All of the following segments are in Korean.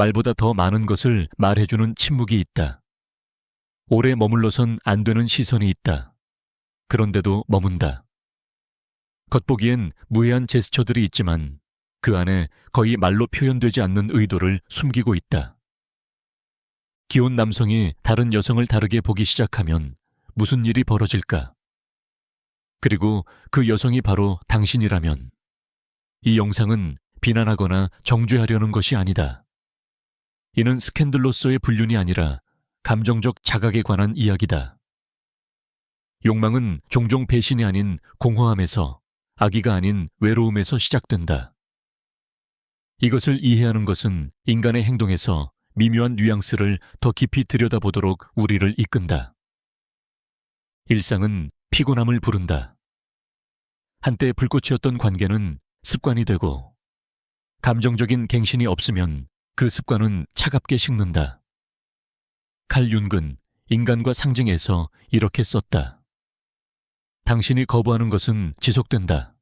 말보다 더 많은 것을 말해주는 침묵이 있다. 오래 머물러선 안 되는 시선이 있다. 그런데도 머문다. 겉보기엔 무해한 제스처들이 있지만 그 안에 거의 말로 표현되지 않는 의도를 숨기고 있다. 기혼 남성이 다른 여성을 다르게 보기 시작하면 무슨 일이 벌어질까? 그리고 그 여성이 바로 당신이라면 이 영상은 비난하거나 정죄하려는 것이 아니다. 이는 스캔들로서의 불륜이 아니라 감정적 자각에 관한 이야기다. 욕망은 종종 배신이 아닌 공허함에서, 악의가 아닌 외로움에서 시작된다. 이것을 이해하는 것은 인간의 행동에서 미묘한 뉘앙스를 더 깊이 들여다보도록 우리를 이끈다. 일상은 피곤함을 부른다. 한때 불꽃이었던 관계는 습관이 되고, 감정적인 갱신이 없으면 그 습관은 차갑게 식는다. 칼 윤근, 인간과 상징에서 이렇게 썼다. 당신이 거부하는 것은 지속된다.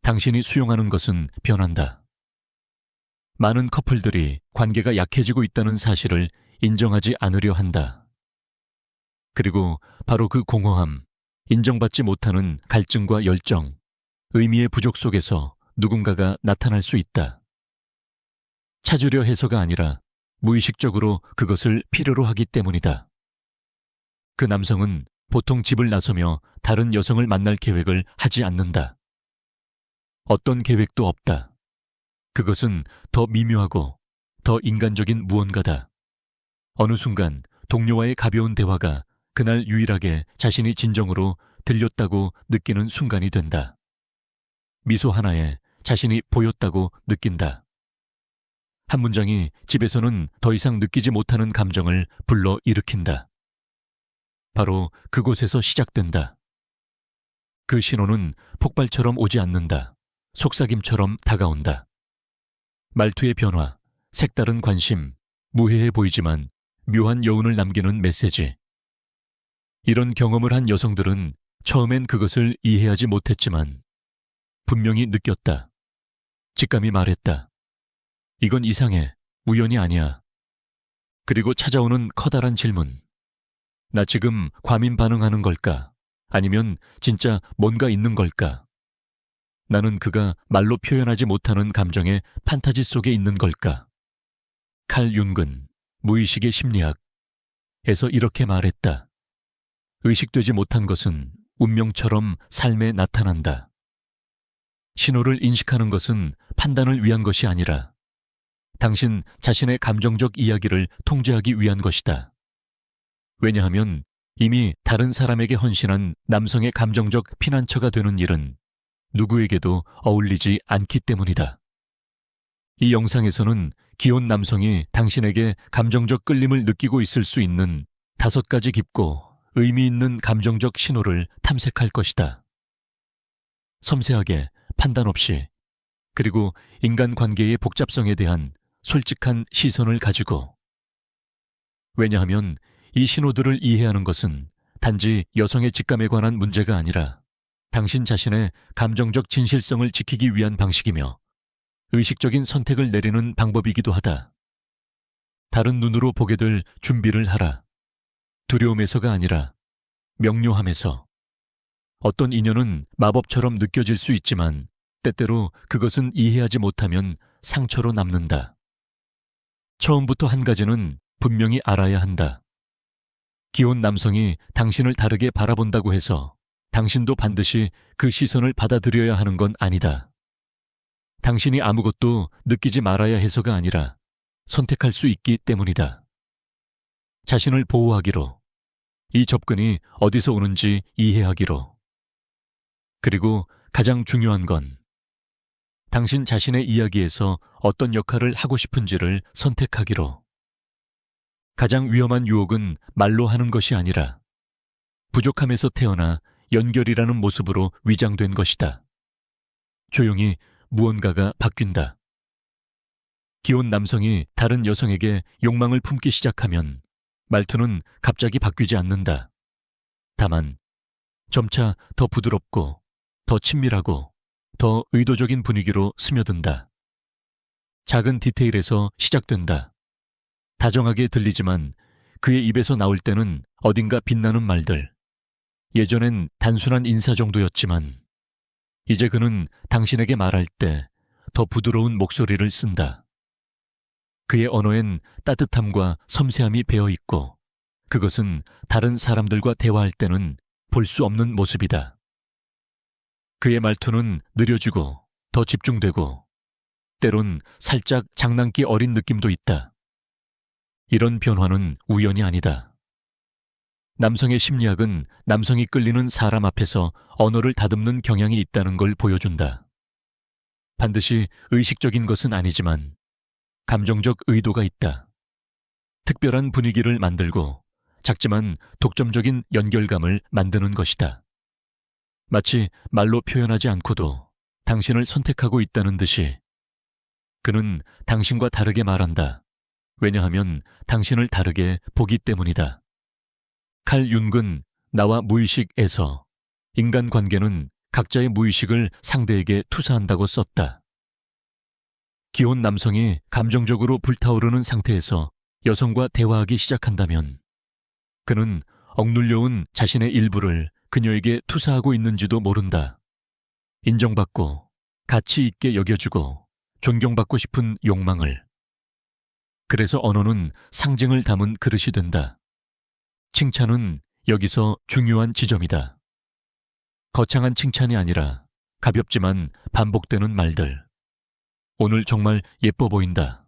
당신이 수용하는 것은 변한다. 많은 커플들이 관계가 약해지고 있다는 사실을 인정하지 않으려 한다. 그리고 바로 그 공허함, 인정받지 못하는 갈증과 열정, 의미의 부족 속에서 누군가가 나타날 수 있다. 찾으려 해서가 아니라 무의식적으로 그것을 필요로 하기 때문이다. 그 남성은 보통 집을 나서며 다른 여성을 만날 계획을 하지 않는다. 어떤 계획도 없다. 그것은 더 미묘하고 더 인간적인 무언가다. 어느 순간 동료와의 가벼운 대화가 그날 유일하게 자신이 진정으로 들렸다고 느끼는 순간이 된다. 미소 하나에 자신이 보였다고 느낀다. 한 문장이 집에서는 더 이상 느끼지 못하는 감정을 불러 일으킨다. 바로 그곳에서 시작된다. 그 신호는 폭발처럼 오지 않는다. 속삭임처럼 다가온다. 말투의 변화, 색다른 관심, 무해해 보이지만 묘한 여운을 남기는 메시지. 이런 경험을 한 여성들은 처음엔 그것을 이해하지 못했지만 분명히 느꼈다. 직감이 말했다. 이건 이상해. 우연이 아니야. 그리고 찾아오는 커다란 질문. 나 지금 과민 반응하는 걸까? 아니면 진짜 뭔가 있는 걸까? 나는 그가 말로 표현하지 못하는 감정의 판타지 속에 있는 걸까? 칼 윤근, 무의식의 심리학에서 이렇게 말했다. 의식되지 못한 것은 운명처럼 삶에 나타난다. 신호를 인식하는 것은 판단을 위한 것이 아니라 당신 자신의 감정적 이야기를 통제하기 위한 것이다. 왜냐하면 이미 다른 사람에게 헌신한 남성의 감정적 피난처가 되는 일은 누구에게도 어울리지 않기 때문이다. 이 영상에서는 기혼 남성이 당신에게 감정적 끌림을 느끼고 있을 수 있는 5가지 깊고 의미 있는 감정적 신호를 탐색할 것이다. 섬세하게, 판단 없이, 그리고 인간관계의 복잡성에 대한 솔직한 시선을 가지고. 왜냐하면 이 신호들을 이해하는 것은 단지 여성의 직감에 관한 문제가 아니라 당신 자신의 감정적 진실성을 지키기 위한 방식이며 의식적인 선택을 내리는 방법이기도 하다. 다른 눈으로 보게 될 준비를 하라. 두려움에서가 아니라 명료함에서. 어떤 인연은 마법처럼 느껴질 수 있지만 때때로 그것은 이해하지 못하면 상처로 남는다. 처음부터 한 가지는 분명히 알아야 한다. 기혼 남성이 당신을 다르게 바라본다고 해서 당신도 반드시 그 시선을 받아들여야 하는 건 아니다. 당신이 아무것도 느끼지 말아야 해서가 아니라 선택할 수 있기 때문이다. 자신을 보호하기로, 이 접근이 어디서 오는지 이해하기로. 그리고 가장 중요한 건 당신 자신의 이야기에서 어떤 역할을 하고 싶은지를 선택하기로. 가장 위험한 유혹은 말로 하는 것이 아니라 부족함에서 태어나 연결이라는 모습으로 위장된 것이다. 조용히 무언가가 바뀐다. 기혼 남성이 다른 여성에게 욕망을 품기 시작하면 말투는 갑자기 바뀌지 않는다. 다만 점차 더 부드럽고 더 친밀하고 더 의도적인 분위기로 스며든다. 작은 디테일에서 시작된다. 다정하게 들리지만 그의 입에서 나올 때는 어딘가 빛나는 말들. 예전엔 단순한 인사 정도였지만 이제 그는 당신에게 말할 때 더 부드러운 목소리를 쓴다. 그의 언어엔 따뜻함과 섬세함이 배어 있고 그것은 다른 사람들과 대화할 때는 볼 수 없는 모습이다. 그의 말투는 느려지고 더 집중되고 때론 살짝 장난기 어린 느낌도 있다. 이런 변화는 우연이 아니다. 남성의 심리학은 남성이 끌리는 사람 앞에서 언어를 다듬는 경향이 있다는 걸 보여준다. 반드시 의식적인 것은 아니지만 감정적 의도가 있다. 특별한 분위기를 만들고 작지만 독점적인 연결감을 만드는 것이다. 마치 말로 표현하지 않고도 당신을 선택하고 있다는 듯이 그는 당신과 다르게 말한다. 왜냐하면 당신을 다르게 보기 때문이다. 칼 융은 나와 무의식에서 인간관계는 각자의 무의식을 상대에게 투사한다고 썼다. 기혼 남성이 감정적으로 불타오르는 상태에서 여성과 대화하기 시작한다면 그는 억눌려온 자신의 일부를 그녀에게 투사하고 있는지도 모른다. 인정받고 가치 있게 여겨주고 존경받고 싶은 욕망을. 그래서 언어는 상징을 담은 그릇이 된다. 칭찬은 여기서 중요한 지점이다. 거창한 칭찬이 아니라 가볍지만 반복되는 말들. 오늘 정말 예뻐 보인다.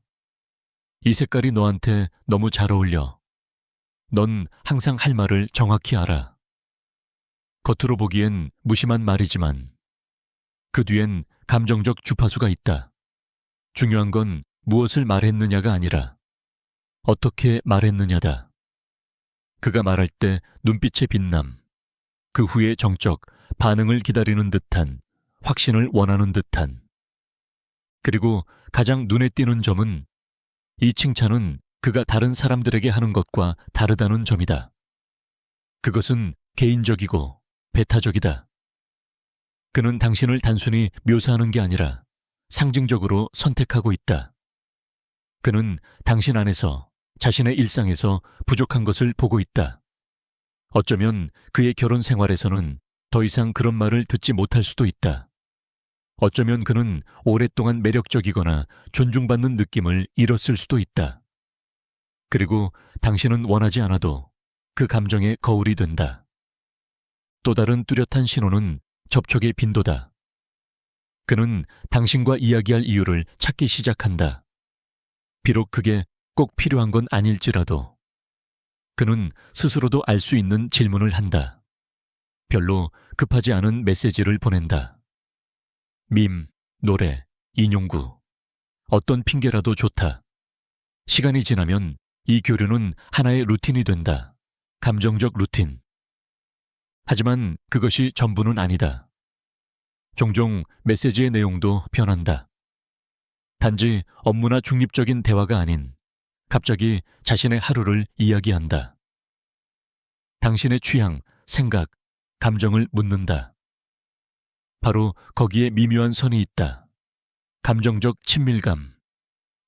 이 색깔이 너한테 너무 잘 어울려. 넌 항상 할 말을 정확히 알아. 겉으로 보기엔 무심한 말이지만 그 뒤엔 감정적 주파수가 있다. 중요한 건 무엇을 말했느냐가 아니라 어떻게 말했느냐다. 그가 말할 때 눈빛의 빛남, 그 후의 정적, 반응을 기다리는 듯한, 확신을 원하는 듯한. 그리고 가장 눈에 띄는 점은 이 칭찬은 그가 다른 사람들에게 하는 것과 다르다는 점이다. 그것은 개인적이고 배타적이다. 그는 당신을 단순히 묘사하는 게 아니라 상징적으로 선택하고 있다. 그는 당신 안에서 자신의 일상에서 부족한 것을 보고 있다. 어쩌면 그의 결혼 생활에서는 더 이상 그런 말을 듣지 못할 수도 있다. 어쩌면 그는 오랫동안 매력적이거나 존중받는 느낌을 잃었을 수도 있다. 그리고 당신은 원하지 않아도 그 감정의 거울이 된다. 또 다른 뚜렷한 신호는 접촉의 빈도다. 그는 당신과 이야기할 이유를 찾기 시작한다. 비록 그게 꼭 필요한 건 아닐지라도 그는 스스로도 알 수 있는 질문을 한다. 별로 급하지 않은 메시지를 보낸다. 밈, 노래, 인용구. 어떤 핑계라도 좋다. 시간이 지나면 이 교류는 하나의 루틴이 된다. 감정적 루틴. 하지만 그것이 전부는 아니다. 종종 메시지의 내용도 변한다. 단지 업무나 중립적인 대화가 아닌 갑자기 자신의 하루를 이야기한다. 당신의 취향, 생각, 감정을 묻는다. 바로 거기에 미묘한 선이 있다. 감정적 친밀감.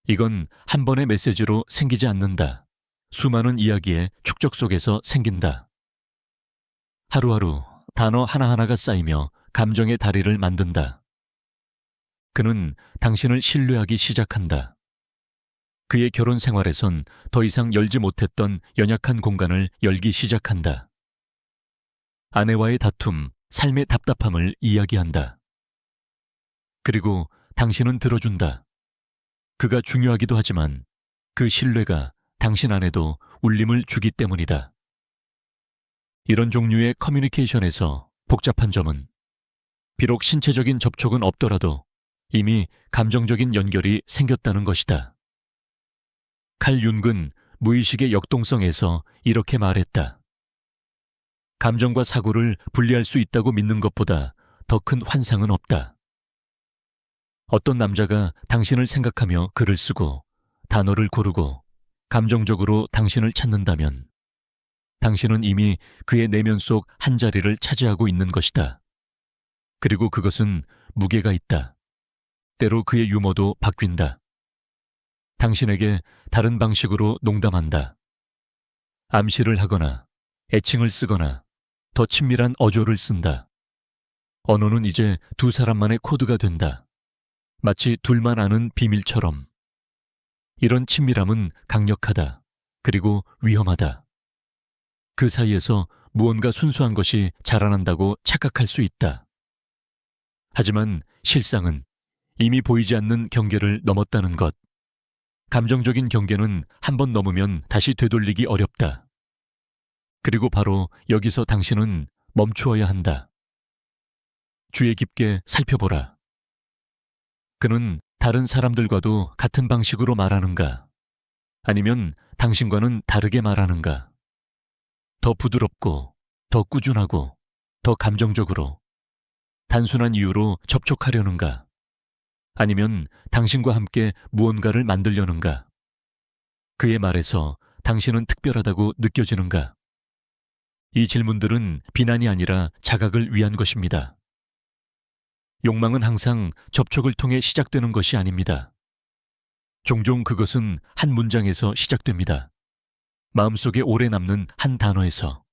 이건 한 번의 메시지로 생기지 않는다. 수많은 이야기의 축적 속에서 생긴다. 하루하루 단어 하나하나가 쌓이며 감정의 다리를 만든다. 그는 당신을 신뢰하기 시작한다. 그의 결혼 생활에선 더 이상 열지 못했던 연약한 공간을 열기 시작한다. 아내와의 다툼, 삶의 답답함을 이야기한다. 그리고 당신은 들어준다. 그가 중요하기도 하지만 그 신뢰가 당신 안에도 울림을 주기 때문이다. 이런 종류의 커뮤니케이션에서 복잡한 점은 비록 신체적인 접촉은 없더라도 이미 감정적인 연결이 생겼다는 것이다. 칼 융은 무의식의 역동성에서 이렇게 말했다. 감정과 사고를 분리할 수 있다고 믿는 것보다 더 큰 환상은 없다. 어떤 남자가 당신을 생각하며 글을 쓰고 단어를 고르고 감정적으로 당신을 찾는다면 당신은 이미 그의 내면 속 한 자리를 차지하고 있는 것이다. 그리고 그것은 무게가 있다. 때로 그의 유머도 바뀐다. 당신에게 다른 방식으로 농담한다. 암시를 하거나 애칭을 쓰거나 더 친밀한 어조를 쓴다. 언어는 이제 두 사람만의 코드가 된다. 마치 둘만 아는 비밀처럼. 이런 친밀함은 강력하다. 그리고 위험하다. 그 사이에서 무언가 순수한 것이 자라난다고 착각할 수 있다. 하지만 실상은 이미 보이지 않는 경계를 넘었다는 것. 감정적인 경계는 한 번 넘으면 다시 되돌리기 어렵다. 그리고 바로 여기서 당신은 멈추어야 한다. 주의 깊게 살펴보라. 그는 다른 사람들과도 같은 방식으로 말하는가? 아니면 당신과는 다르게 말하는가? 더 부드럽고, 더 꾸준하고, 더 감정적으로, 단순한 이유로 접촉하려는가? 아니면 당신과 함께 무언가를 만들려는가? 그의 말에서 당신은 특별하다고 느껴지는가? 이 질문들은 비난이 아니라 자각을 위한 것입니다. 욕망은 항상 접촉을 통해 시작되는 것이 아닙니다. 종종 그것은 한 문장에서 시작됩니다. 마음속에 오래 남는 한 단어에서.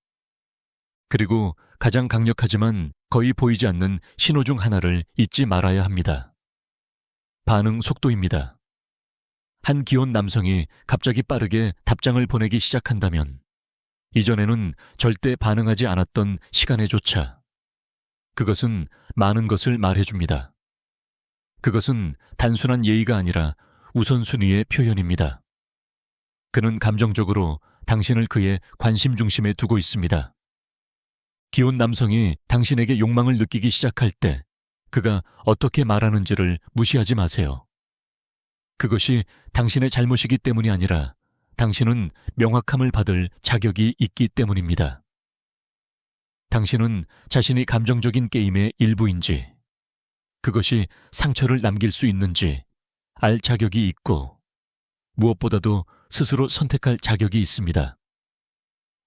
그리고 가장 강력하지만 거의 보이지 않는 신호 중 하나를 잊지 말아야 합니다. 반응 속도입니다. 한 귀여운 남성이 갑자기 빠르게 답장을 보내기 시작한다면 이전에는 절대 반응하지 않았던 시간에조차 그것은 많은 것을 말해줍니다. 그것은 단순한 예의가 아니라 우선순위의 표현입니다. 그는 감정적으로 당신을 그의 관심 중심에 두고 있습니다. 귀여운 남성이 당신에게 욕망을 느끼기 시작할 때 그가 어떻게 말하는지를 무시하지 마세요. 그것이 당신의 잘못이기 때문이 아니라 당신은 명확함을 받을 자격이 있기 때문입니다. 당신은 자신이 감정적인 게임의 일부인지, 그것이 상처를 남길 수 있는지 알 자격이 있고, 무엇보다도 스스로 선택할 자격이 있습니다.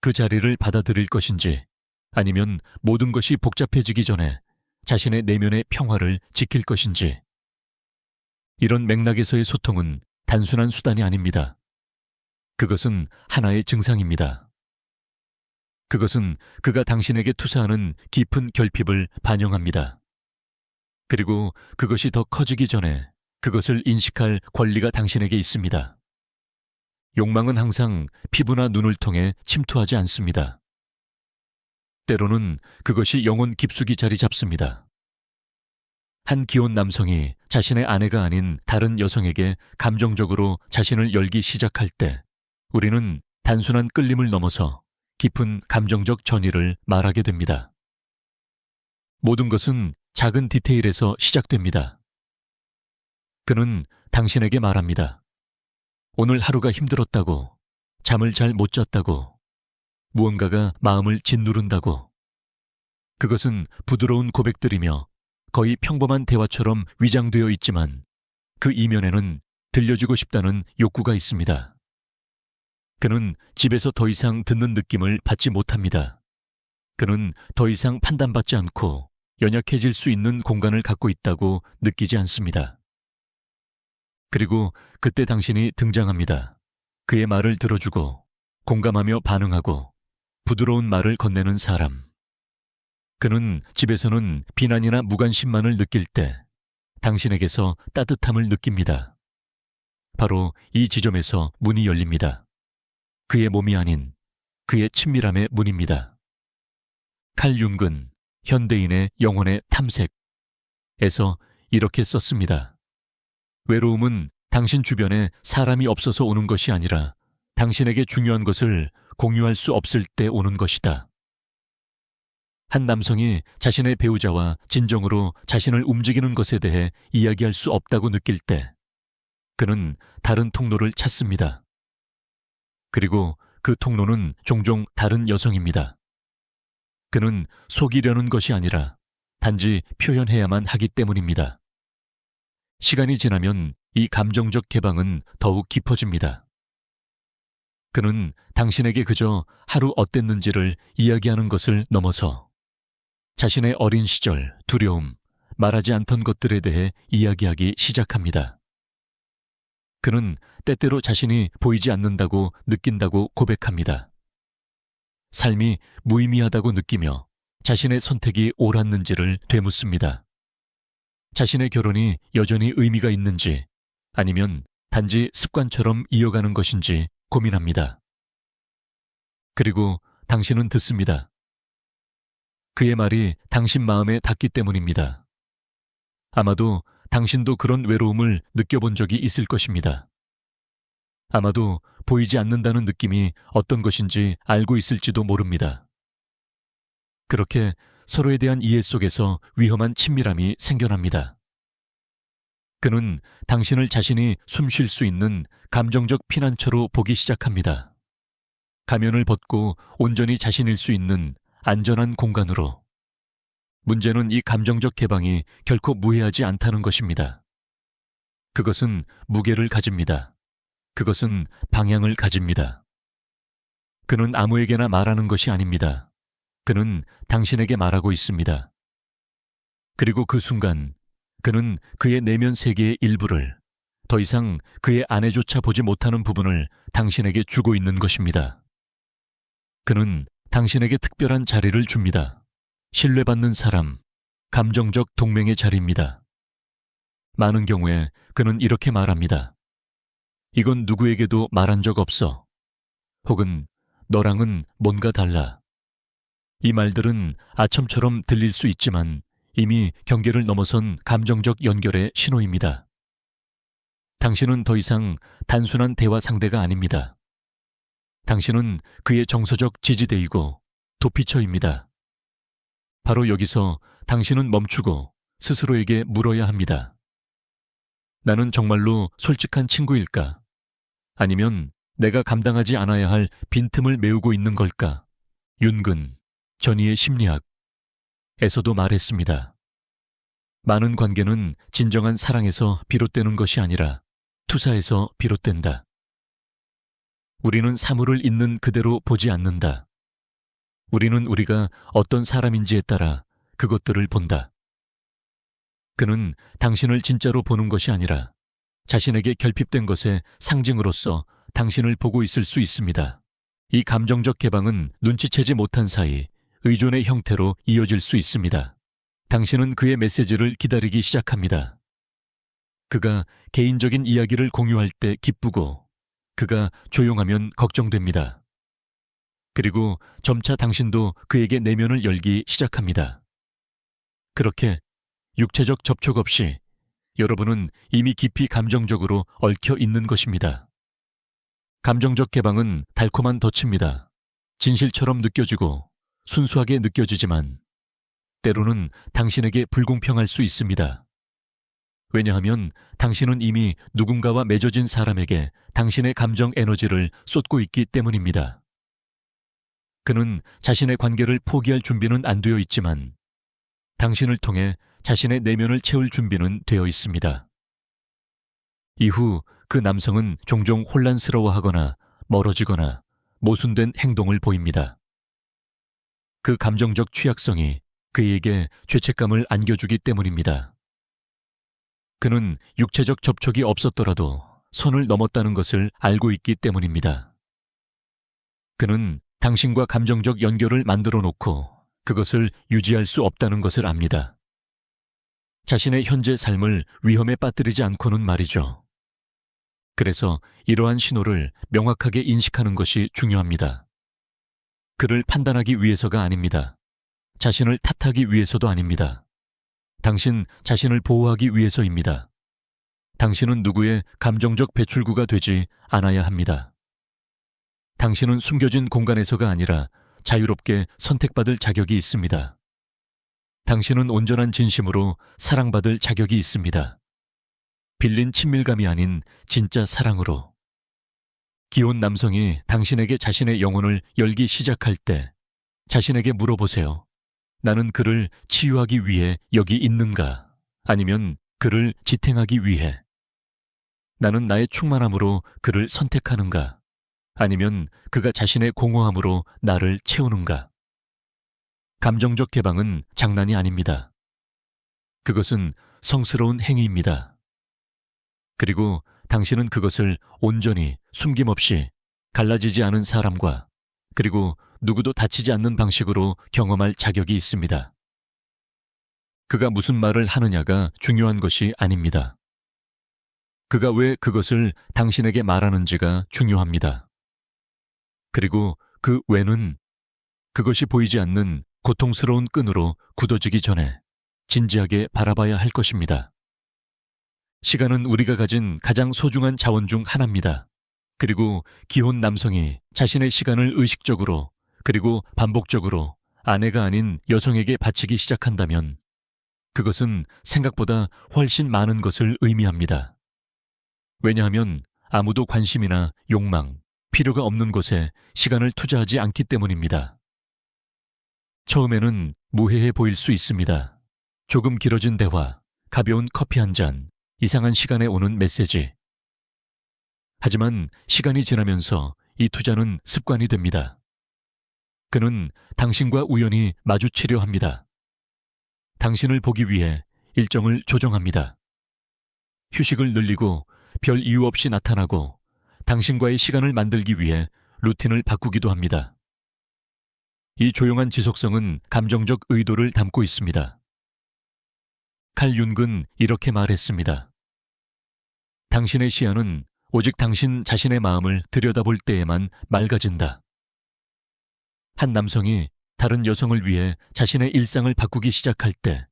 그 자리를 받아들일 것인지, 아니면 모든 것이 복잡해지기 전에 자신의 내면의 평화를 지킬 것인지. 이런 맥락에서의 소통은 단순한 수단이 아닙니다. 그것은 하나의 증상입니다. 그것은 그가 당신에게 투사하는 깊은 결핍을 반영합니다. 그리고 그것이 더 커지기 전에 그것을 인식할 권리가 당신에게 있습니다. 욕망은 항상 피부나 눈을 통해 침투하지 않습니다. 때로는 그것이 영혼 깊숙이 자리 잡습니다. 한 귀여운 남성이 자신의 아내가 아닌 다른 여성에게 감정적으로 자신을 열기 시작할 때 우리는 단순한 끌림을 넘어서 깊은 감정적 전이를 말하게 됩니다. 모든 것은 작은 디테일에서 시작됩니다. 그는 당신에게 말합니다. 오늘 하루가 힘들었다고, 잠을 잘 못 잤다고, 무언가가 마음을 짓누른다고. 그것은 부드러운 고백들이며 거의 평범한 대화처럼 위장되어 있지만 그 이면에는 들려주고 싶다는 욕구가 있습니다. 그는 집에서 더 이상 듣는 느낌을 받지 못합니다. 그는 더 이상 판단받지 않고 연약해질 수 있는 공간을 갖고 있다고 느끼지 않습니다. 그리고 그때 당신이 등장합니다. 그의 말을 들어주고 공감하며 반응하고 부드러운 말을 건네는 사람. 그는 집에서는 비난이나 무관심만을 느낄 때 당신에게서 따뜻함을 느낍니다. 바로 이 지점에서 문이 열립니다. 그의 몸이 아닌 그의 친밀함의 문입니다. 칼 융은 현대인의 영혼의 탐색에서 이렇게 썼습니다. 외로움은 당신 주변에 사람이 없어서 오는 것이 아니라 당신에게 중요한 것을 공유할 수 없을 때 오는 것이다. 한 남성이 자신의 배우자와 진정으로 자신을 움직이는 것에 대해 이야기할 수 없다고 느낄 때 그는 다른 통로를 찾습니다. 그리고 그 통로는 종종 다른 여성입니다. 그는 속이려는 것이 아니라 단지 표현해야만 하기 때문입니다. 시간이 지나면 이 감정적 개방은 더욱 깊어집니다. 그는 당신에게 그저 하루 어땠는지를 이야기하는 것을 넘어서 자신의 어린 시절, 두려움, 말하지 않던 것들에 대해 이야기하기 시작합니다. 그는 때때로 자신이 보이지 않는다고 느낀다고 고백합니다. 삶이 무의미하다고 느끼며 자신의 선택이 옳았는지를 되묻습니다. 자신의 결혼이 여전히 의미가 있는지 아니면 단지 습관처럼 이어가는 것인지 고민합니다. 그리고 당신은 듣습니다. 그의 말이 당신 마음에 닿기 때문입니다. 아마도 당신도 그런 외로움을 느껴본 적이 있을 것입니다. 아마도 보이지 않는다는 느낌이 어떤 것인지 알고 있을지도 모릅니다. 그렇게 서로에 대한 이해 속에서 위험한 친밀함이 생겨납니다. 그는 당신을 자신이 숨 쉴 수 있는 감정적 피난처로 보기 시작합니다. 가면을 벗고 온전히 자신일 수 있는 안전한 공간으로. 문제는 이 감정적 개방이 결코 무해하지 않다는 것입니다. 그것은 무게를 가집니다. 그것은 방향을 가집니다. 그는 아무에게나 말하는 것이 아닙니다. 그는 당신에게 말하고 있습니다. 그리고 그 순간 그는 그의 내면 세계의 일부를, 더 이상 그의 아내조차 보지 못하는 부분을 당신에게 주고 있는 것입니다. 그는 당신에게 특별한 자리를 줍니다. 신뢰받는 사람, 감정적 동맹의 자리입니다. 많은 경우에 그는 이렇게 말합니다. 이건 누구에게도 말한 적 없어. 혹은 너랑은 뭔가 달라. 이 말들은 아첨처럼 들릴 수 있지만 이미 경계를 넘어선 감정적 연결의 신호입니다. 당신은 더 이상 단순한 대화 상대가 아닙니다. 당신은 그의 정서적 지지대이고 도피처입니다. 바로 여기서 당신은 멈추고 스스로에게 물어야 합니다. 나는 정말로 솔직한 친구일까? 아니면 내가 감당하지 않아야 할 빈틈을 메우고 있는 걸까? 윤근, 전이의 심리학에서도 말했습니다. 많은 관계는 진정한 사랑에서 비롯되는 것이 아니라 투사에서 비롯된다. 우리는 사물을 있는 그대로 보지 않는다. 우리는 우리가 어떤 사람인지에 따라 그것들을 본다. 그는 당신을 진짜로 보는 것이 아니라 자신에게 결핍된 것의 상징으로서 당신을 보고 있을 수 있습니다. 이 감정적 개방은 눈치채지 못한 사이 의존의 형태로 이어질 수 있습니다. 당신은 그의 메시지를 기다리기 시작합니다. 그가 개인적인 이야기를 공유할 때 기쁘고 그가 조용하면 걱정됩니다. 그리고 점차 당신도 그에게 내면을 열기 시작합니다. 그렇게 육체적 접촉 없이 여러분은 이미 깊이 감정적으로 얽혀 있는 것입니다. 감정적 개방은 달콤한 덫입니다. 진실처럼 느껴지고 순수하게 느껴지지만 때로는 당신에게 불공평할 수 있습니다. 왜냐하면 당신은 이미 누군가와 맺어진 사람에게 당신의 감정 에너지를 쏟고 있기 때문입니다. 그는 자신의 관계를 포기할 준비는 안 되어 있지만 당신을 통해 자신의 내면을 채울 준비는 되어 있습니다. 이후 그 남성은 종종 혼란스러워하거나 멀어지거나 모순된 행동을 보입니다. 그 감정적 취약성이 그에게 죄책감을 안겨주기 때문입니다. 그는 육체적 접촉이 없었더라도 선을 넘었다는 것을 알고 있기 때문입니다. 그는 당신과 감정적 연결을 만들어 놓고 그것을 유지할 수 없다는 것을 압니다. 자신의 현재 삶을 위험에 빠뜨리지 않고는 말이죠. 그래서 이러한 신호를 명확하게 인식하는 것이 중요합니다. 그를 판단하기 위해서가 아닙니다. 자신을 탓하기 위해서도 아닙니다. 당신 자신을 보호하기 위해서입니다. 당신은 누구의 감정적 배출구가 되지 않아야 합니다. 당신은 숨겨진 공간에서가 아니라 자유롭게 선택받을 자격이 있습니다. 당신은 온전한 진심으로 사랑받을 자격이 있습니다. 빌린 친밀감이 아닌 진짜 사랑으로. 기혼 남성이 당신에게 자신의 영혼을 열기 시작할 때 자신에게 물어보세요. 나는 그를 치유하기 위해 여기 있는가? 아니면 그를 지탱하기 위해? 나는 나의 충만함으로 그를 선택하는가? 아니면 그가 자신의 공허함으로 나를 채우는가? 감정적 개방은 장난이 아닙니다. 그것은 성스러운 행위입니다. 그리고 당신은 그것을 온전히 숨김없이 갈라지지 않은 사람과 그리고 누구도 다치지 않는 방식으로 경험할 자격이 있습니다. 그가 무슨 말을 하느냐가 중요한 것이 아닙니다. 그가 왜 그것을 당신에게 말하는지가 중요합니다. 그리고 그 왜는 그것이 보이지 않는 고통스러운 끈으로 굳어지기 전에 진지하게 바라봐야 할 것입니다. 시간은 우리가 가진 가장 소중한 자원 중 하나입니다. 그리고 기혼 남성이 자신의 시간을 의식적으로 그리고 반복적으로 아내가 아닌 여성에게 바치기 시작한다면 그것은 생각보다 훨씬 많은 것을 의미합니다. 왜냐하면 아무도 관심이나 욕망, 필요가 없는 곳에 시간을 투자하지 않기 때문입니다. 처음에는 무해해 보일 수 있습니다. 조금 길어진 대화, 가벼운 커피 한 잔, 이상한 시간에 오는 메시지. 하지만 시간이 지나면서 이 투자는 습관이 됩니다. 그는 당신과 우연히 마주치려 합니다. 당신을 보기 위해 일정을 조정합니다. 휴식을 늘리고 별 이유 없이 나타나고 당신과의 시간을 만들기 위해 루틴을 바꾸기도 합니다. 이 조용한 지속성은 감정적 의도를 담고 있습니다. 칼 융은 이렇게 말했습니다. 당신의 시야는 오직 당신 자신의 마음을 들여다볼 때에만 맑아진다. 한 남성이 다른 여성을 위해 자신의 일상을 바꾸기 시작할 때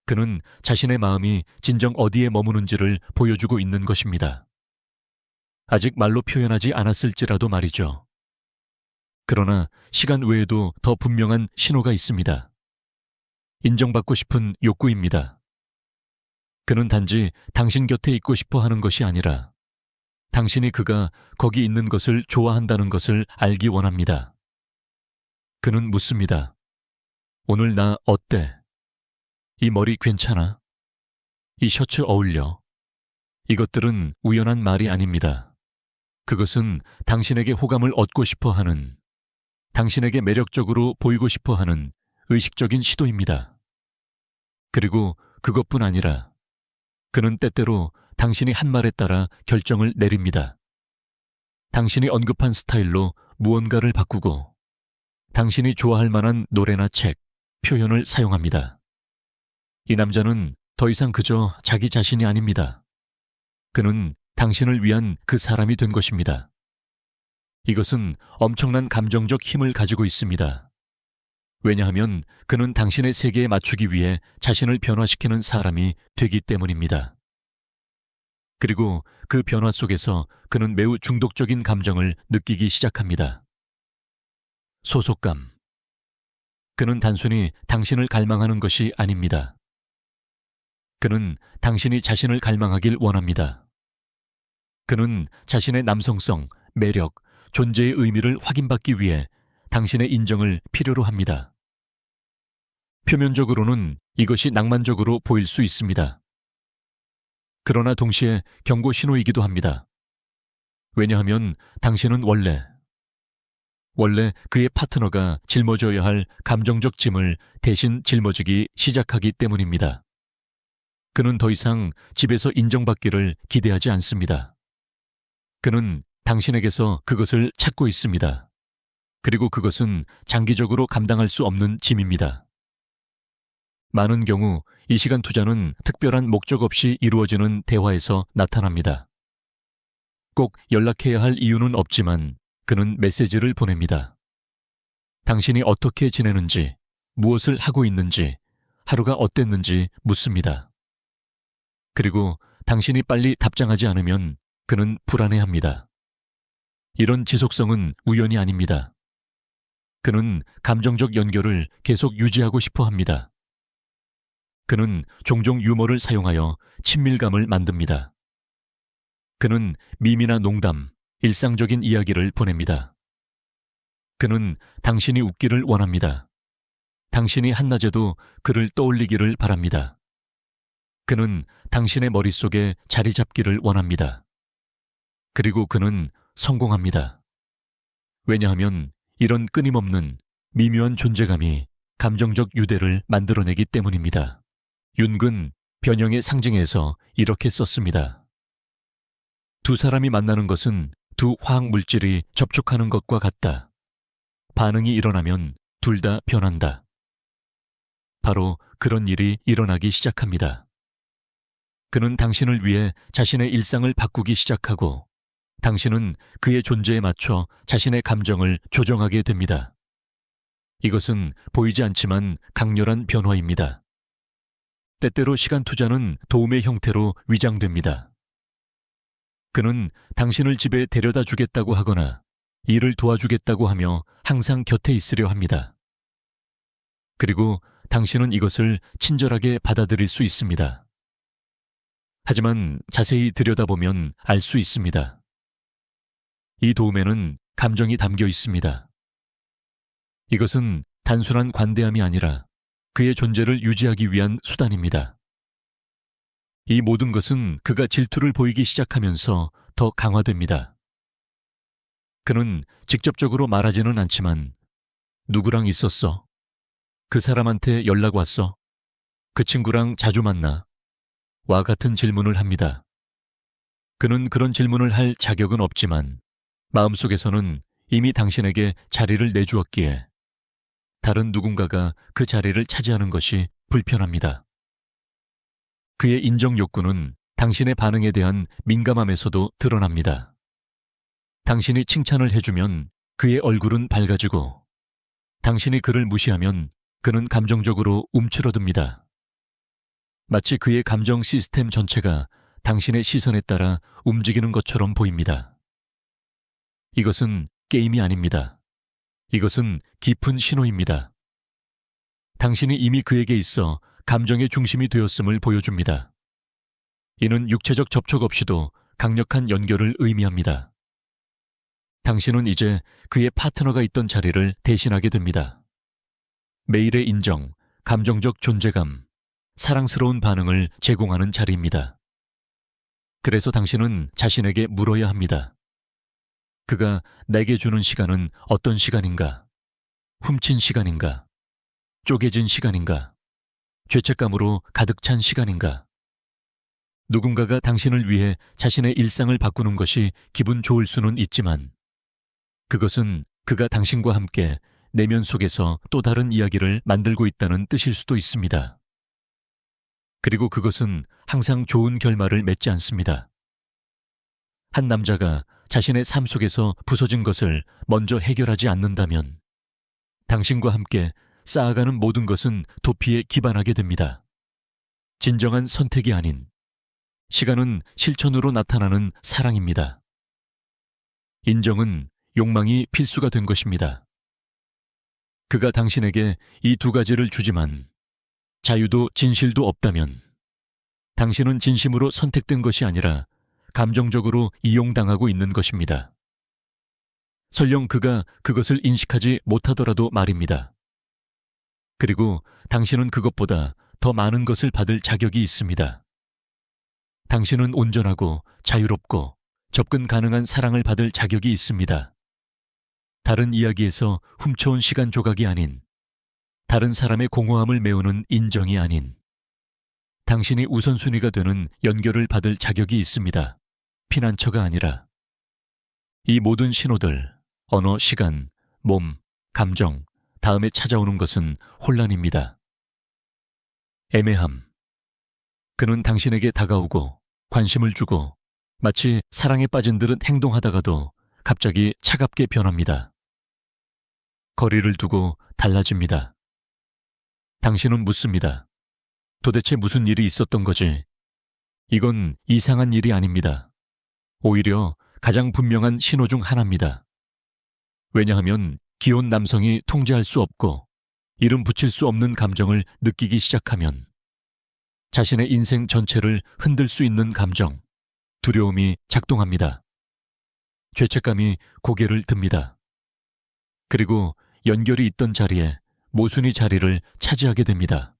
그는 자신의 마음이 진정 어디에 머무는지를 보여주고 있는 것입니다. 아직 말로 표현하지 않았을지라도 말이죠. 그러나 시간 외에도 더 분명한 신호가 있습니다. 인정받고 싶은 욕구입니다. 그는 단지 당신 곁에 있고 싶어 하는 것이 아니라 당신이 그가 거기 있는 것을 좋아한다는 것을 알기 원합니다. 그는 묻습니다. 오늘 나 어때? 이 머리 괜찮아? 이 셔츠 어울려? 이것들은 우연한 말이 아닙니다. 그것은 당신에게 호감을 얻고 싶어 하는, 당신에게 매력적으로 보이고 싶어 하는 의식적인 시도입니다. 그리고 그것뿐 아니라 그는 때때로 당신이 한 말에 따라 결정을 내립니다. 당신이 언급한 스타일로 무언가를 바꾸고 당신이 좋아할 만한 노래나 책, 표현을 사용합니다. 이 남자는 더 이상 그저 자기 자신이 아닙니다. 그는 당신을 위한 그 사람이 된 것입니다. 이것은 엄청난 감정적 힘을 가지고 있습니다. 왜냐하면 그는 당신의 세계에 맞추기 위해 자신을 변화시키는 사람이 되기 때문입니다. 그리고 그 변화 속에서 그는 매우 중독적인 감정을 느끼기 시작합니다. 소속감. 그는 단순히 당신을 갈망하는 것이 아닙니다. 그는 당신이 자신을 갈망하길 원합니다. 그는 자신의 남성성, 매력, 존재의 의미를 확인받기 위해 당신의 인정을 필요로 합니다. 표면적으로는 이것이 낭만적으로 보일 수 있습니다. 그러나 동시에 경고 신호이기도 합니다. 왜냐하면 당신은 원래 그의 파트너가 짊어져야 할 감정적 짐을 대신 짊어지기 시작하기 때문입니다. 그는 더 이상 집에서 인정받기를 기대하지 않습니다. 그는 당신에게서 그것을 찾고 있습니다. 그리고 그것은 장기적으로 감당할 수 없는 짐입니다. 많은 경우 이 시간 투자는 특별한 목적 없이 이루어지는 대화에서 나타납니다. 꼭 연락해야 할 이유는 없지만 그는 메시지를 보냅니다. 당신이 어떻게 지내는지, 무엇을 하고 있는지, 하루가 어땠는지 묻습니다. 그리고 당신이 빨리 답장하지 않으면 그는 불안해합니다. 이런 지속성은 우연이 아닙니다. 그는 감정적 연결을 계속 유지하고 싶어 합니다. 그는 종종 유머를 사용하여 친밀감을 만듭니다. 그는 밈이나 농담, 일상적인 이야기를 보냅니다. 그는 당신이 웃기를 원합니다. 당신이 한낮에도 그를 떠올리기를 바랍니다. 그는 당신의 머릿속에 자리 잡기를 원합니다. 그리고 그는 성공합니다. 왜냐하면 이런 끊임없는 미묘한 존재감이 감정적 유대를 만들어내기 때문입니다. 융은 변형의 상징에서 이렇게 썼습니다. 두 사람이 만나는 것은 두 화학 물질이 접촉하는 것과 같다. 반응이 일어나면 둘 다 변한다. 바로 그런 일이 일어나기 시작합니다. 그는 당신을 위해 자신의 일상을 바꾸기 시작하고 당신은 그의 존재에 맞춰 자신의 감정을 조정하게 됩니다. 이것은 보이지 않지만 강렬한 변화입니다. 때때로 시간 투자는 도움의 형태로 위장됩니다. 그는 당신을 집에 데려다 주겠다고 하거나 일을 도와주겠다고 하며 항상 곁에 있으려 합니다. 그리고 당신은 이것을 친절하게 받아들일 수 있습니다. 하지만 자세히 들여다보면 알 수 있습니다. 이 도움에는 감정이 담겨 있습니다. 이것은 단순한 관대함이 아니라 그의 존재를 유지하기 위한 수단입니다. 이 모든 것은 그가 질투를 보이기 시작하면서 더 강화됩니다. 그는 직접적으로 말하지는 않지만 누구랑 있었어? 그 사람한테 연락 왔어? 그 친구랑 자주 만나? 와 같은 질문을 합니다. 그는 그런 질문을 할 자격은 없지만 마음속에서는 이미 당신에게 자리를 내주었기에 다른 누군가가 그 자리를 차지하는 것이 불편합니다. 그의 인정 욕구는 당신의 반응에 대한 민감함에서도 드러납니다. 당신이 칭찬을 해주면 그의 얼굴은 밝아지고 당신이 그를 무시하면 그는 감정적으로 움츠러듭니다. 마치 그의 감정 시스템 전체가 당신의 시선에 따라 움직이는 것처럼 보입니다. 이것은 게임이 아닙니다. 이것은 깊은 신호입니다. 당신이 이미 그에게 있어 감정의 중심이 되었음을 보여줍니다. 이는 육체적 접촉 없이도 강력한 연결을 의미합니다. 당신은 이제 그의 파트너가 있던 자리를 대신하게 됩니다. 매일의 인정, 감정적 존재감, 사랑스러운 반응을 제공하는 자리입니다. 그래서 당신은 자신에게 물어야 합니다. 그가 내게 주는 시간은 어떤 시간인가? 훔친 시간인가? 쪼개진 시간인가? 죄책감으로 가득 찬 시간인가? 누군가가 당신을 위해 자신의 일상을 바꾸는 것이 기분 좋을 수는 있지만 그것은 그가 당신과 함께 내면 속에서 또 다른 이야기를 만들고 있다는 뜻일 수도 있습니다. 그리고 그것은 항상 좋은 결말을 맺지 않습니다. 한 남자가 자신의 삶 속에서 부서진 것을 먼저 해결하지 않는다면 당신과 함께 쌓아가는 모든 것은 도피에 기반하게 됩니다. 진정한 선택이 아닌 시간은 실천으로 나타나는 사랑입니다. 인정은 욕망이 필수가 된 것입니다. 그가 당신에게 이 두 가지를 주지만 자유도 진실도 없다면 당신은 진심으로 선택된 것이 아니라 감정적으로 이용당하고 있는 것입니다. 설령 그가 그것을 인식하지 못하더라도 말입니다. 그리고 당신은 그것보다 더 많은 것을 받을 자격이 있습니다. 당신은 온전하고 자유롭고 접근 가능한 사랑을 받을 자격이 있습니다. 다른 이야기에서 훔쳐온 시간 조각이 아닌, 다른 사람의 공허함을 메우는 인정이 아닌, 당신이 우선순위가 되는 연결을 받을 자격이 있습니다. 피난처가 아니라. 이 모든 신호들, 언어, 시간, 몸, 감정, 다음에 찾아오는 것은 혼란입니다. 애매함. 그는 당신에게 다가오고 관심을 주고 마치 사랑에 빠진 듯 행동하다가도 갑자기 차갑게 변합니다. 거리를 두고 달라집니다. 당신은 묻습니다. 도대체 무슨 일이 있었던 거지? 이건 이상한 일이 아닙니다. 오히려 가장 분명한 신호 중 하나입니다. 왜냐하면 기혼 남성이 통제할 수 없고 이름 붙일 수 없는 감정을 느끼기 시작하면 자신의 인생 전체를 흔들 수 있는 감정, 두려움이 작동합니다. 죄책감이 고개를 듭니다. 그리고 연결이 있던 자리에 모순이 자리를 차지하게 됩니다.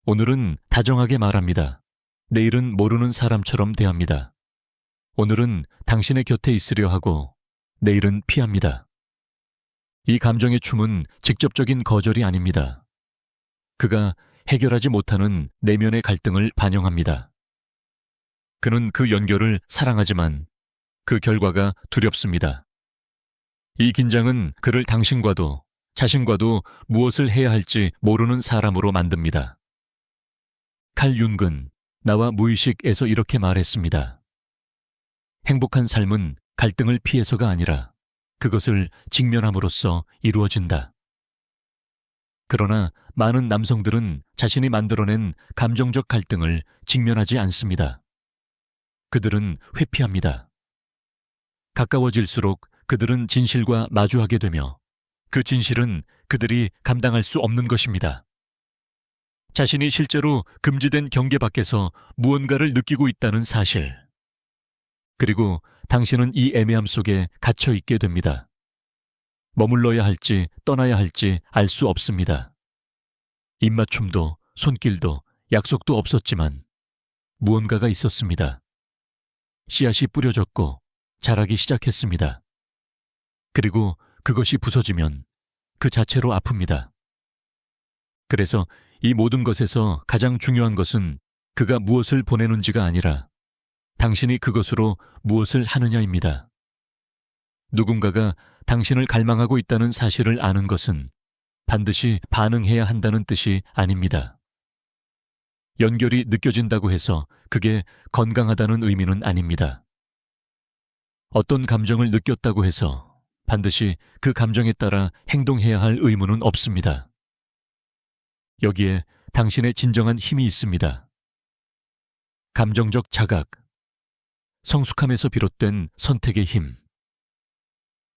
오늘은 다정하게 말합니다. 내일은 모르는 사람처럼 대합니다. 오늘은 당신의 곁에 있으려 하고 내일은 피합니다. 이 감정의 춤은 직접적인 거절이 아닙니다. 그가 해결하지 못하는 내면의 갈등을 반영합니다. 그는 그 연결을 사랑하지만 그 결과가 두렵습니다. 이 긴장은 그를 당신과도 자신과도 무엇을 해야 할지 모르는 사람으로 만듭니다. 칼 융근, 나와 무의식에서 이렇게 말했습니다. 행복한 삶은 갈등을 피해서가 아니라 그것을 직면함으로써 이루어진다. 그러나 많은 남성들은 자신이 만들어낸 감정적 갈등을 직면하지 않습니다. 그들은 회피합니다. 가까워질수록 그들은 진실과 마주하게 되며 그 진실은 그들이 감당할 수 없는 것입니다. 자신이 실제로 금지된 경계 밖에서 무언가를 느끼고 있다는 사실. 그리고 당신은 이 애매함 속에 갇혀 있게 됩니다. 머물러야 할지 떠나야 할지 알 수 없습니다. 입맞춤도 손길도 약속도 없었지만 무언가가 있었습니다. 씨앗이 뿌려졌고 자라기 시작했습니다. 그리고 그것이 부서지면 그 자체로 아픕니다. 그래서 이 모든 것에서 가장 중요한 것은 그가 무엇을 보내는지가 아니라 당신이 그것으로 무엇을 하느냐입니다. 누군가가 당신을 갈망하고 있다는 사실을 아는 것은 반드시 반응해야 한다는 뜻이 아닙니다. 연결이 느껴진다고 해서 그게 건강하다는 의미는 아닙니다. 어떤 감정을 느꼈다고 해서 반드시 그 감정에 따라 행동해야 할 의무는 없습니다. 여기에 당신의 진정한 힘이 있습니다. 감정적 자각, 성숙함에서 비롯된 선택의 힘.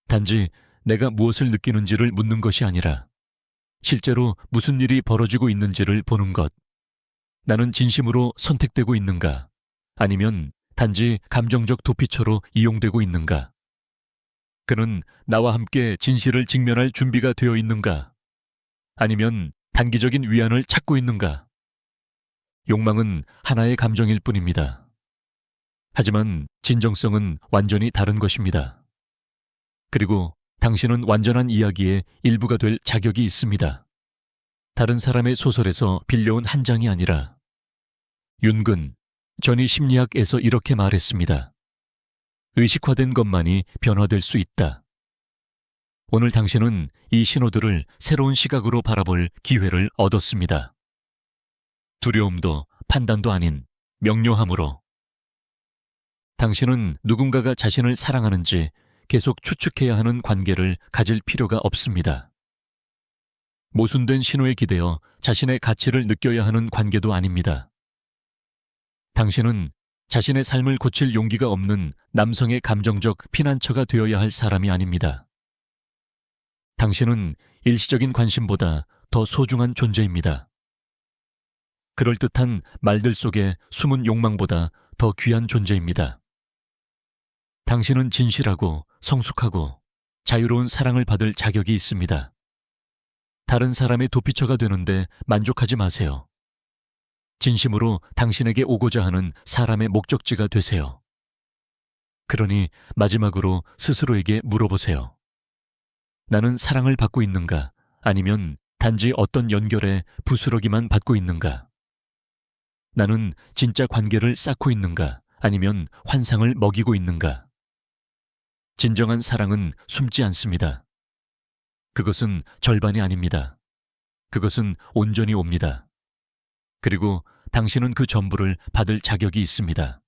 단지 내가 무엇을 느끼는지를 묻는 것이 아니라 실제로 무슨 일이 벌어지고 있는지를 보는 것. 나는 진심으로 선택되고 있는가? 아니면 단지 감정적 도피처로 이용되고 있는가? 그는 나와 함께 진실을 직면할 준비가 되어 있는가? 아니면 단기적인 위안을 찾고 있는가? 욕망은 하나의 감정일 뿐입니다. 하지만 진정성은 완전히 다른 것입니다. 그리고 당신은 완전한 이야기의 일부가 될 자격이 있습니다. 다른 사람의 소설에서 빌려온 한 장이 아니라 윤근, 전이 심리학에서 이렇게 말했습니다. 의식화된 것만이 변화될 수 있다. 오늘 당신은 이 신호들을 새로운 시각으로 바라볼 기회를 얻었습니다. 두려움도 판단도 아닌 명료함으로. 당신은 누군가가 자신을 사랑하는지 계속 추측해야 하는 관계를 가질 필요가 없습니다. 모순된 신호에 기대어 자신의 가치를 느껴야 하는 관계도 아닙니다. 당신은 자신의 삶을 고칠 용기가 없는 남성의 감정적 피난처가 되어야 할 사람이 아닙니다. 당신은 일시적인 관심보다 더 소중한 존재입니다. 그럴듯한 말들 속에 숨은 욕망보다 더 귀한 존재입니다. 당신은 진실하고 성숙하고 자유로운 사랑을 받을 자격이 있습니다. 다른 사람의 도피처가 되는데 만족하지 마세요. 진심으로 당신에게 오고자 하는 사람의 목적지가 되세요. 그러니 마지막으로 스스로에게 물어보세요. 나는 사랑을 받고 있는가? 아니면 단지 어떤 연결에 부스러기만 받고 있는가? 나는 진짜 관계를 쌓고 있는가? 아니면 환상을 먹이고 있는가? 진정한 사랑은 숨지 않습니다. 그것은 절반이 아닙니다. 그것은 온전히 옵니다. 그리고 당신은 그 전부를 받을 자격이 있습니다.